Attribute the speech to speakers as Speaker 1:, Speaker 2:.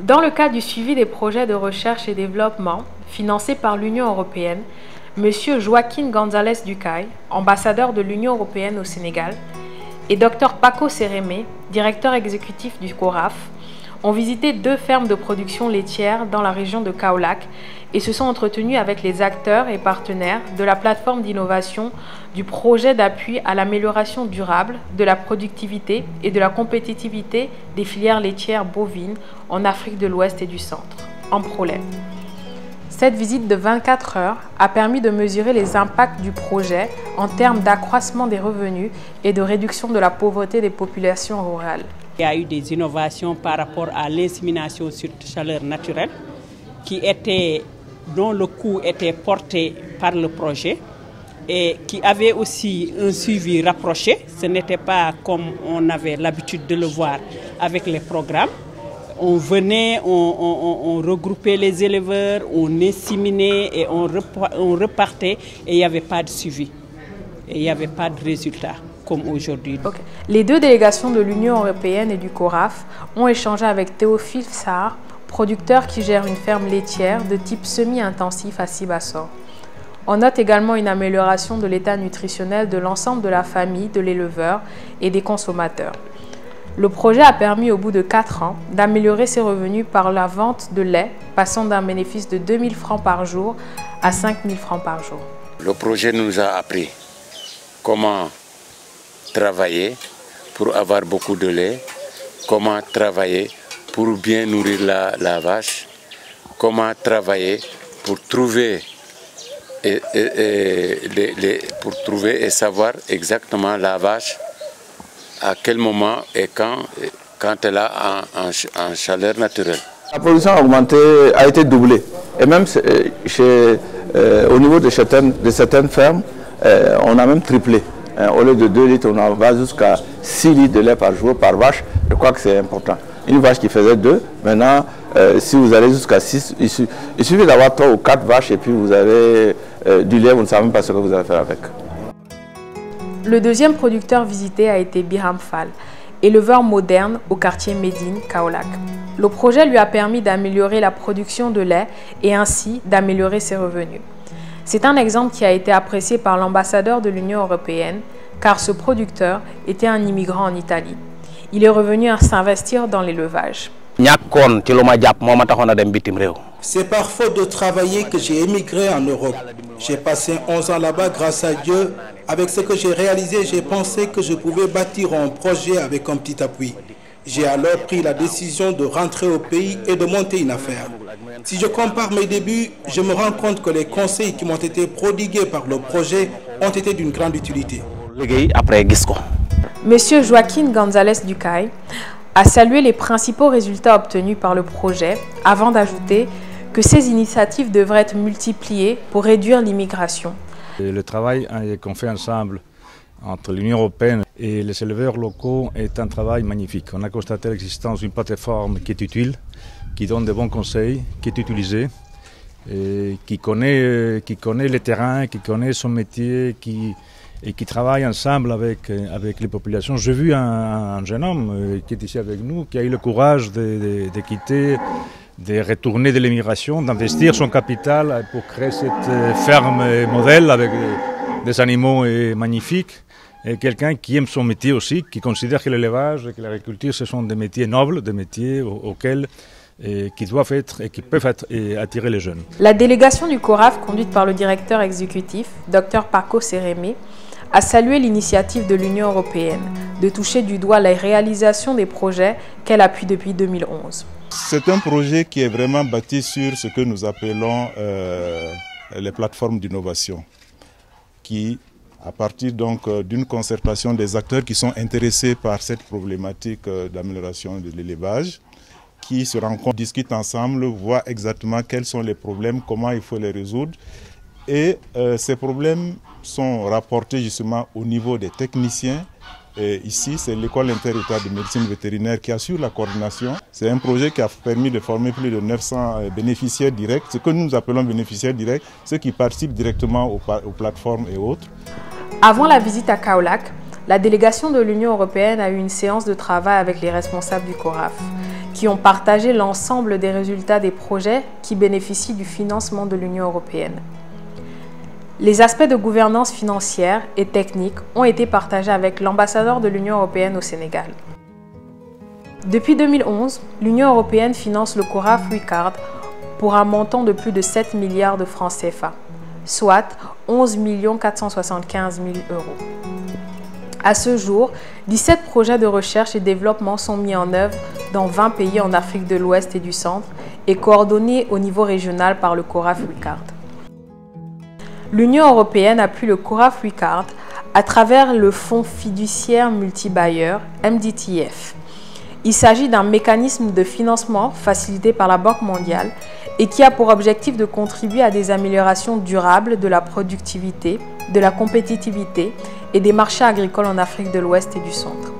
Speaker 1: Dans le cadre du suivi des projets de recherche et développement financés par l'Union européenne, M. Joaquín González Ducay, ambassadeur de l'Union européenne au Sénégal, et Dr Paco Sérémé, directeur exécutif du CORAF, ont visité 2 fermes de production laitière dans la région de Kaolack et se sont entretenus avec les acteurs et partenaires de la plateforme d'innovation du projet d'appui à l'amélioration durable de la productivité et de la compétitivité des filières laitières bovines en Afrique de l'Ouest et du Centre, en PROLAIM. Cette visite de 24 heures a permis de mesurer les impacts du projet en termes d'accroissement des revenus et de réduction de la pauvreté des populations rurales.
Speaker 2: Il y a eu des innovations par rapport à l'insémination sur chaleur naturelle dont le coût était porté par le projet et qui avait aussi un suivi rapproché. Ce n'était pas comme on avait l'habitude de le voir avec les programmes. On venait, on regroupait les éleveurs, on inséminait et on repartait et il n'y avait pas de suivi. Et il n'y avait pas de résultat comme aujourd'hui.
Speaker 1: Okay. Les 2 délégations de l'Union européenne et du CORAF ont échangé avec Théophile Sarr, producteur qui gère une ferme laitière de type semi-intensif à Sibassor. On note également une amélioration de l'état nutritionnel de l'ensemble de la famille, de l'éleveur et des consommateurs. Le projet a permis au bout de 4 ans d'améliorer ses revenus par la vente de lait, passant d'un bénéfice de 2 000 francs par jour à 5 000 francs par jour.
Speaker 3: Le projet nous a appris comment travailler pour avoir beaucoup de lait, comment travailler pour bien nourrir la vache, comment travailler pour trouver et savoir exactement la vache à quel moment et quand elle a en chaleur naturelle.
Speaker 4: La production a été doublée. Et même au niveau de certaines fermes, on a même triplé. Au lieu de 2 litres, on va jusqu'à 6 litres de lait par jour, par vache. Je crois que c'est important. Une vache qui faisait 2, maintenant, si vous allez jusqu'à 6, il suffit d'avoir 3 ou 4 vaches et puis vous avez du lait, vous ne savez même pas ce que vous allez faire avec.
Speaker 1: Le 2e producteur visité a été Biram Fall, éleveur moderne au quartier Médine, Kaolack. Le projet lui a permis d'améliorer la production de lait et ainsi d'améliorer ses revenus. C'est un exemple qui a été apprécié par l'ambassadeur de l'Union européenne, car ce producteur était un immigrant en Italie. Il est revenu à s'investir dans l'élevage.
Speaker 5: C'est par faute de travailler que j'ai émigré en Europe. J'ai passé 11 ans là-bas grâce à Dieu. Avec ce que j'ai réalisé, j'ai pensé que je pouvais bâtir un projet avec un petit appui. J'ai alors pris la décision de rentrer au pays et de monter une affaire. Si je compare mes débuts, je me rends compte que les conseils qui m'ont été prodigués par le projet ont été d'une grande utilité.
Speaker 1: Monsieur Joaquín González Ducay a salué les principaux résultats obtenus par le projet avant d'ajouter que ces initiatives devraient être multipliées pour réduire l'immigration.
Speaker 6: Le travail qu'on fait ensemble entre l'Union européenne et les éleveurs locaux est un travail magnifique. On a constaté l'existence d'une plateforme qui est utile, qui donne de bons conseils, qui est utilisée, et qui connaît le terrain, qui connaît son métier, et qui travaille ensemble avec les populations. J'ai vu un jeune homme qui est ici avec nous, qui a eu le courage de quitter, de retourner de l'immigration, d'investir son capital pour créer cette ferme modèle avec des animaux magnifiques. Et quelqu'un qui aime son métier aussi, qui considère que l'élevage et que l'agriculture, ce sont des métiers nobles, des métiers auxquels qui doivent être et qui peuvent attirer les jeunes.
Speaker 1: La délégation du CORAF, conduite par le directeur exécutif, Dr Paco Sérémé, a salué l'initiative de l'Union européenne de toucher du doigt la réalisation des projets qu'elle appuie depuis 2011.
Speaker 7: C'est un projet qui est vraiment bâti sur ce que nous appelons les plateformes d'innovation, qui, à partir donc d'une concertation des acteurs qui sont intéressés par cette problématique d'amélioration de l'élevage, qui se rencontrent, discutent ensemble, voient exactement quels sont les problèmes, comment il faut les résoudre. Et ces problèmes sont rapportés justement au niveau des techniciens. Et ici, c'est l'école inter-État de médecine vétérinaire qui assure la coordination. C'est un projet qui a permis de former plus de 900 bénéficiaires directs. Ce que nous appelons bénéficiaires directs, ceux qui participent directement aux plateformes et autres.
Speaker 1: Avant la visite à Kaolack, la délégation de l'Union européenne a eu une séance de travail avec les responsables du CORAF, qui ont partagé l'ensemble des résultats des projets qui bénéficient du financement de l'Union européenne. Les aspects de gouvernance financière et technique ont été partagés avec l'ambassadeur de l'Union européenne au Sénégal. Depuis 2011, l'Union européenne finance le Cora Free Card pour un montant de plus de 7 milliards de francs CFA, soit 11 475 000 euros. À ce jour, 17 projets de recherche et développement sont mis en œuvre dans 20 pays en Afrique de l'Ouest et du Centre et coordonnés au niveau régional par le Cora Free Card. L'Union européenne appuie le Cora Free Card à travers le Fonds fiduciaire multibailleur, MDTF. Il s'agit d'un mécanisme de financement facilité par la Banque mondiale et qui a pour objectif de contribuer à des améliorations durables de la productivité, de la compétitivité et des marchés agricoles en Afrique de l'Ouest et du Centre.